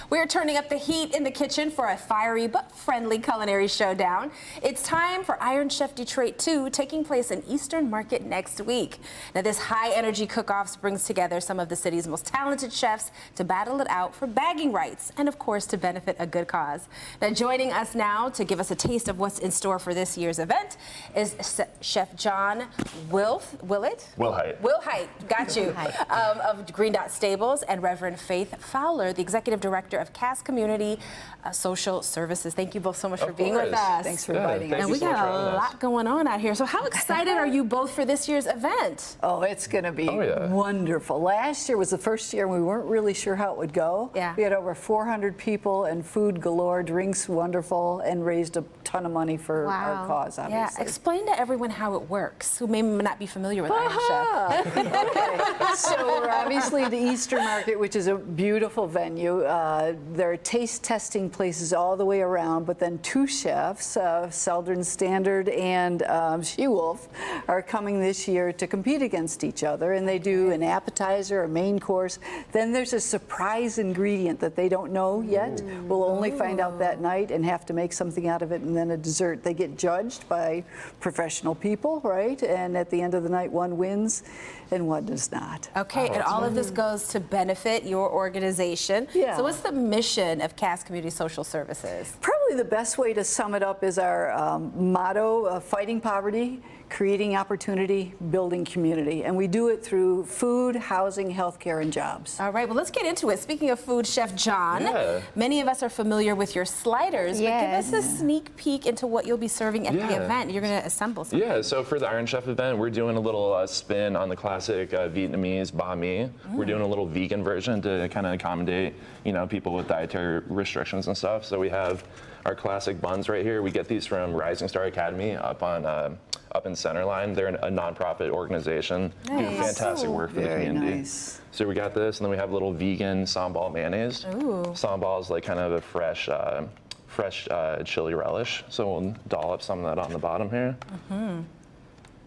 We are turning up the heat in the kitchen for a fiery but friendly culinary showdown. It's time for Iron Chef Detroit 2, taking place in Eastern Market next week. Now, this high-energy cook-off brings together some of the city's most talented chefs to battle it out for bagging rights and, of course, to benefit a good cause. Now, joining us now to give us a taste of what's in store for this year's event is Chef John Wilhite, got you, of Green Dot Stables, and Reverend Faith Fowler, the Executive Director of Cass Community Social Services. Thank you both so much for being with us. Thanks for inviting us. And we got a lot going on out here. So how excited are you both for this year's event? Oh, it's going to be wonderful. Last year was the first year we weren't really sure how it would go. Yeah. We had over 400 people and food galore, drinks wonderful, and raised a ton of money for our cause, obviously. Yeah, explain to everyone how it works, who may not be familiar with Iron Chef. Okay, so we're obviously the Eastern Market, which is a beautiful venue. There are taste testing places all the way around, but then two chefs, Seldon Standard and She-Wolf, are coming this year to compete against each other, and they do an appetizer, a main course. Then there's a surprise ingredient that they don't know yet. We'll only find out that night and have to make something out of it, and then a dessert. They get judged by professional people, right? And at the end of the night, one wins and one does not. Okay, and all of this goes to benefit your organization. Yeah. So what's the mission of Cass Community Social Services? Probably the best way to sum it up is our motto, fighting poverty, creating opportunity, building community. And we do it through food, housing, healthcare, and jobs. All right, well, let's get into it. Speaking of food, Chef John, many of us are familiar with your sliders, but give us a sneak peek into what you'll be serving at the event. You're going to assemble something. Yeah, so for the Iron Chef event, we're doing a little spin on the classic Vietnamese banh mi. We're doing a little vegan version to kind of accommodate, you know, people with dietary restrictions and stuff. So we have our classic buns right here. We get these from Rising Star Academy up in Centerline. They're a nonprofit organization. Do fantastic work for the community. Nice. So we got this, and then we have a little vegan sambal mayonnaise. Sambal is like kind of a fresh chili relish. So we'll dollop some of that on the bottom here.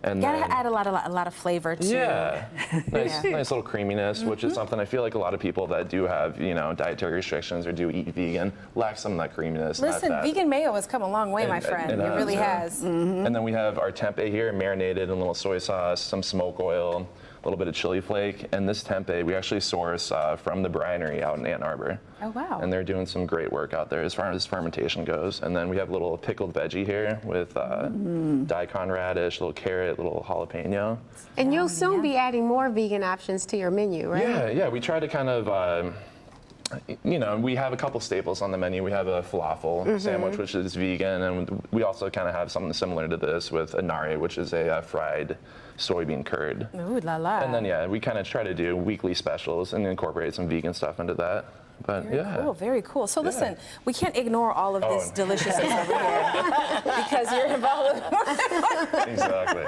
And gotta add a lot of flavor too. Yeah, nice little creaminess, which is something I feel like a lot of people that do have, you know, dietary restrictions or do eat vegan lack some of that creaminess. Listen, vegan mayo has come a long way, my friend. It really has. And then we have our tempeh here, marinated in a little soy sauce, some smoke oil, a little bit of chili flake, and this tempeh we actually source from the Brinery out in Ann Arbor. Oh, wow. And they're doing some great work out there as far as fermentation goes. And then we have a little pickled veggie here with daikon radish, little carrot, little jalapeno. And you'll soon be adding more vegan options to your menu, right? Yeah, we try to kind of, you know, we have a couple staples on the menu. We have a falafel sandwich, which is vegan, and we also kind of have something similar to this with a nari, which is a fried soybean curd. Ooh, la la. And then, we kind of try to do weekly specials and incorporate some vegan stuff into that. But Very cool. So listen, we can't ignore all of this deliciousness over here because you're involved with Exactly.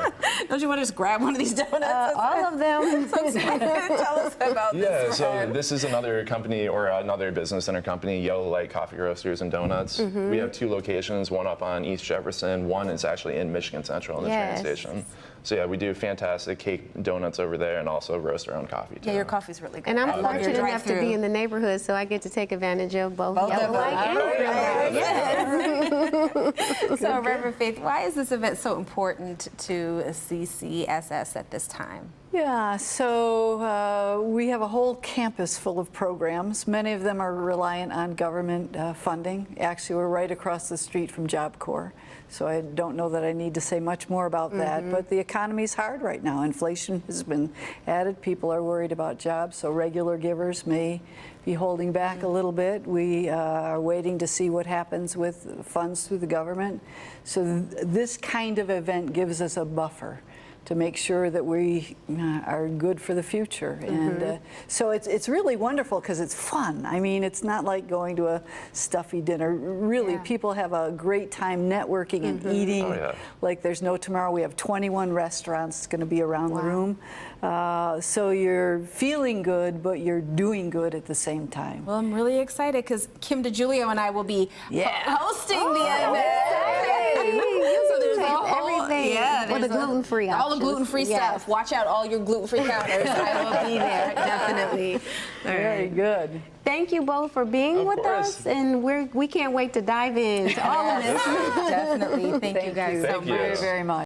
Don't you want to just grab one of these donuts? All of them. Tell us about this. Yeah, so this is another company or another business in our company, Yellow Light Coffee Roasters and Donuts. We have two locations, one up on East Jefferson, one is actually in Michigan Central in the train station. So yeah, we do fantastic cake donuts over there and also roast our own coffee too. Yeah, your coffee's really good. And I'm fortunate enough to be in the neighborhood, so I get to take advantage of both Yellow Light and Green Light. So Reverend Faith, why is this event so important to CCSS at this time? Yeah, so we have a whole campus full of programs. Many of them are reliant on government funding. Actually, we're right across the street from Job Corps, so I don't know that I need to say much more about that. But the economy's hard right now. Inflation has been added. People are worried about jobs, so regular givers may be holding back a little bit. We are waiting to see what happens with funds through the government. So this kind of event gives us a buffer to make sure that we are good for the future. And so it's really wonderful because it's fun. I mean, it's not like going to a stuffy dinner. Really, people have a great time networking and eating. Like there's no tomorrow. We have 21 restaurants going to be around the room. So you're feeling good, but you're doing good at the same time. Well, I'm really excited because Kim DeGiulio and I will be hosting the event. So there's a whole, everything. Yeah, Well, the gluten-free All the options. gluten-free Yes. stuff. Watch out, all your gluten-free counters. I will be there, definitely. All Very right. good. Thank you both for being Of with course. us, and we can't wait to dive into all of this. Definitely. Thank you guys so Thank you. much. Very, very much.